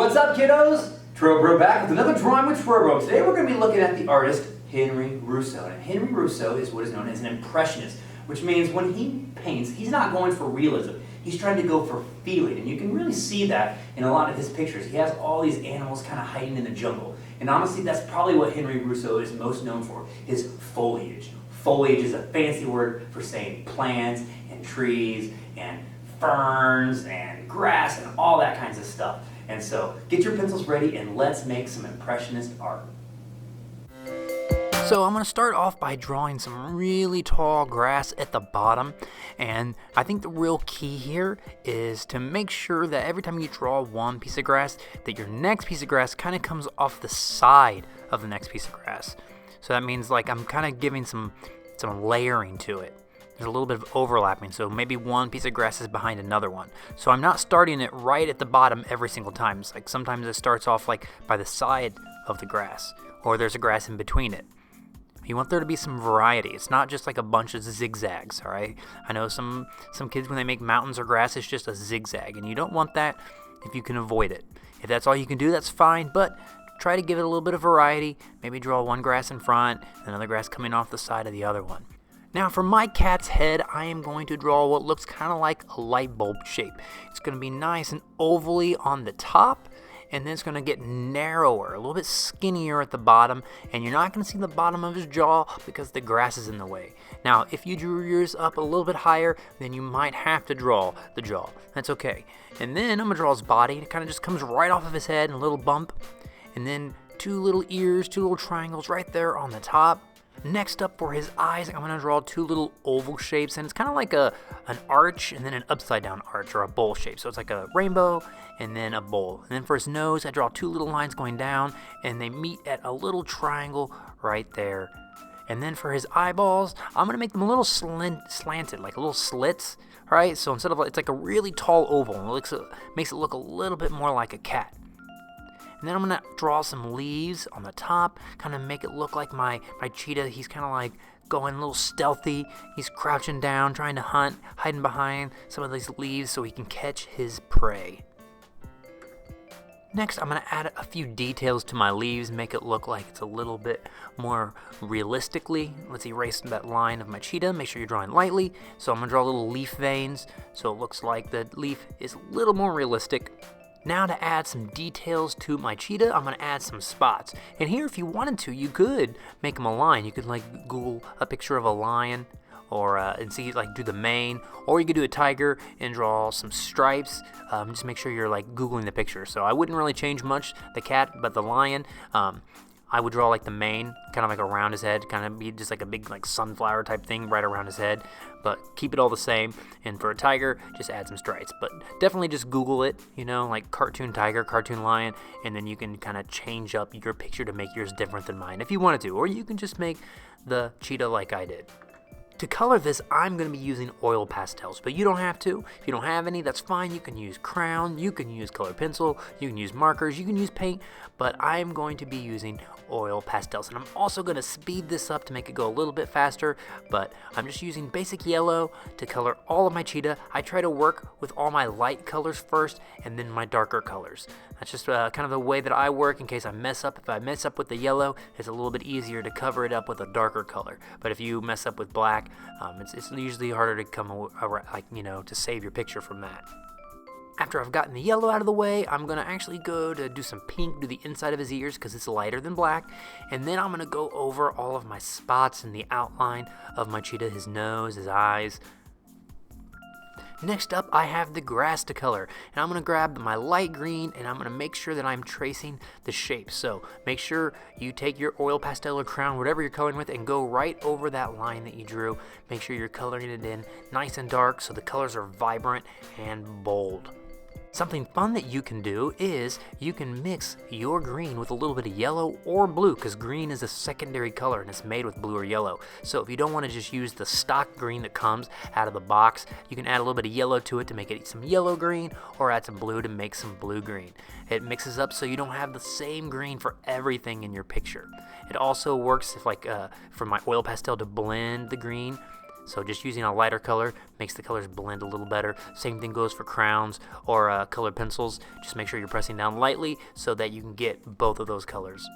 What's up, kiddos? Trowbro back with another drawing with Trowbro. Today we're going to be looking at the artist Henri Rousseau. And Henri Rousseau is what is known as an impressionist, which means when he paints, he's not going for realism. He's trying to go for feeling, and you can really see that in a lot of his pictures. He has all these animals kind of hiding in the jungle. And honestly, that's probably what Henri Rousseau is most known for, his foliage. Foliage is a fancy word for saying plants and trees and ferns and grass and all that kinds of stuff. And so get your pencils ready and let's make some impressionist art. So I'm going to start off by drawing some really tall grass at the bottom, and I think the real key here is to make sure that every time you draw one piece of grass that your next piece of grass kind of comes off the side of the next piece of grass. So that means like I'm kind of giving some layering to it. There's a little bit of overlapping, so maybe one piece of grass is behind another one. So I'm not starting it right at the bottom every single time. It's like sometimes it starts off like by the side of the grass, or there's a grass in between it. You want there to be some variety. It's not just like a bunch of zigzags, all right? I know some kids, when they make mountains or grass, it's just a zigzag, and you don't want that if you can avoid it. If that's all you can do, that's fine, but try to give it a little bit of variety. Maybe draw one grass in front, another grass coming off the side of the other one. Now for my cat's head, I am going to draw what looks kind of like a light bulb shape. It's going to be nice and ovally on the top, and then it's going to get narrower, a little bit skinnier at the bottom, and you're not going to see the bottom of his jaw because the grass is in the way. Now, if you drew yours up a little bit higher, then you might have to draw the jaw. That's okay. And then I'm going to draw his body. It kind of just comes right off of his head, and a little bump, and then two little ears, two little triangles right there on the top. Next up for his eyes, I'm going to draw two little oval shapes, and it's kind of like an arch and then an upside down arch, or a bowl shape. So it's like a rainbow and then a bowl. And then for his nose, I draw two little lines going down, and they meet at a little triangle right there. And then for his eyeballs, I'm going to make them a little slanted, like little slits, right? So instead of, it's like a really tall oval, and it makes it look a little bit more like a cat. And then I'm going to draw some leaves on the top, kind of make it look like my cheetah. He's kind of like going a little stealthy. He's crouching down, trying to hunt, hiding behind some of these leaves so he can catch his prey. Next, I'm going to add a few details to my leaves, make it look like it's a little bit more realistically. Let's erase that line of my cheetah. Make sure you're drawing lightly. So I'm going to draw little leaf veins so it looks like the leaf is a little more realistic. Now to add some details to my cheetah, I'm going to add some spots. And here, if you wanted to, you could make them a line. You could like Google a picture of a lion, or and see like do the mane, or you could do a tiger and draw some stripes. Just make sure you're like Googling the picture. So I wouldn't really change much the cat, but the lion, I would draw like the mane, kind of like around his head, kind of be just like a big like sunflower type thing right around his head, but keep it all the same. And for a tiger, just add some stripes, but definitely just Google it, like cartoon tiger, cartoon lion, and then you can kind of change up your picture to make yours different than mine if you wanted to, or you can just make the cheetah like I did. To color this, I'm going to be using oil pastels, but you don't have to. If you don't have any, that's fine. You can use crayon, you can use colored pencil, you can use markers, you can use paint, but I'm going to be using oil pastels. And I'm also going to speed this up to make it go a little bit faster, but I'm just using basic yellow to color all of my cheetah. I try to work with all my light colors first and then my darker colors. That's just kind of the way that I work in case I mess up. If I mess up with the yellow, it's a little bit easier to cover it up with a darker color. But if you mess up with black, it's usually harder to to save your picture from that. After I've gotten the yellow out of the way, I'm going to actually go to do some pink to the inside of his ears because it's lighter than black. And then I'm going to go over all of my spots in the outline of my cheetah, his nose, his eyes. Next up, I have the grass to color, and I'm going to grab my light green, and I'm going to make sure that I'm tracing the shape. So make sure you take your oil pastel or crayon, whatever you're coloring with, and go right over that line that you drew. Make sure you're coloring it in nice and dark so the colors are vibrant and bold. Something fun that you can do is you can mix your green with a little bit of yellow or blue, because green is a secondary color and it's made with blue or yellow. So if you don't want to just use the stock green that comes out of the box, you can add a little bit of yellow to it to make it some yellow green, or add some blue to make some blue green. It mixes up so you don't have the same green for everything in your picture. It also works if for my oil pastel to blend the green. So just using a lighter color makes the colors blend a little better. Same thing goes for crowns or colored pencils. Just make sure you're pressing down lightly so that you can get both of those colors.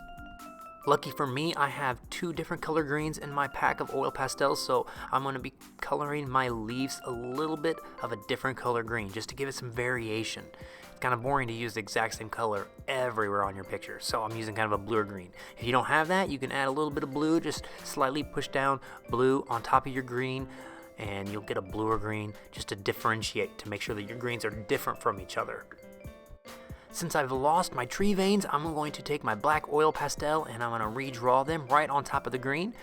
Lucky for me, I have 2 different color greens in my pack of oil pastels, so I'm going to be coloring my leaves a little bit of a different color green just to give it some variation. It's kind of boring to use the exact same color everywhere on your picture, so I'm using kind of a blue or green. If you don't have that, you can add a little bit of blue, just slightly push down blue on top of your green, and you'll get a blue or green just to differentiate, to make sure that your greens are different from each other. Since I've lost my tree veins, I'm going to take my black oil pastel and I'm going to redraw them right on top of the green.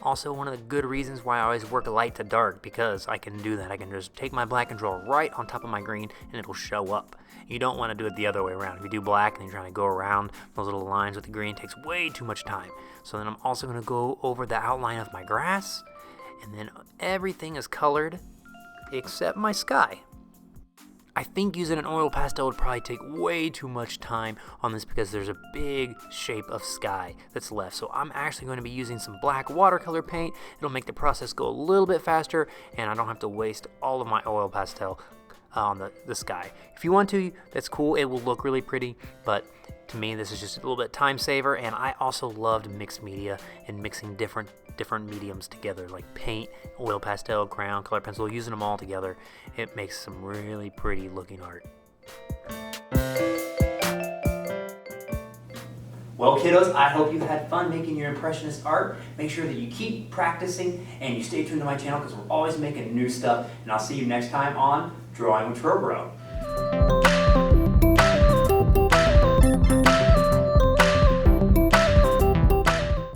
Also, one of the good reasons why I always work light to dark, because I can do that. I can just take my black and draw right on top of my green and it'll show up. You don't want to do it the other way around. If you do black and you're trying to go around those little lines with the green, it takes way too much time. So then I'm also going to go over the outline of my grass, and then everything is colored except my sky. I think using an oil pastel would probably take way too much time on this because there's a big shape of sky that's left. So I'm actually going to be using some black watercolor paint. It'll make the process go a little bit faster and I don't have to waste all of my oil pastel on the sky. If you want to, that's cool. It will look really pretty, but to me this is just a little bit time saver. And I also loved mixed media and mixing different mediums together, like paint, oil pastel, crayon, color pencil, using them all together. It makes some really pretty looking art. Well, kiddos, I hope you've had fun making your Impressionist art. Make sure that you keep practicing and you stay tuned to my channel because we're always making new stuff. And I'll see you next time on Drawing with Trowbro.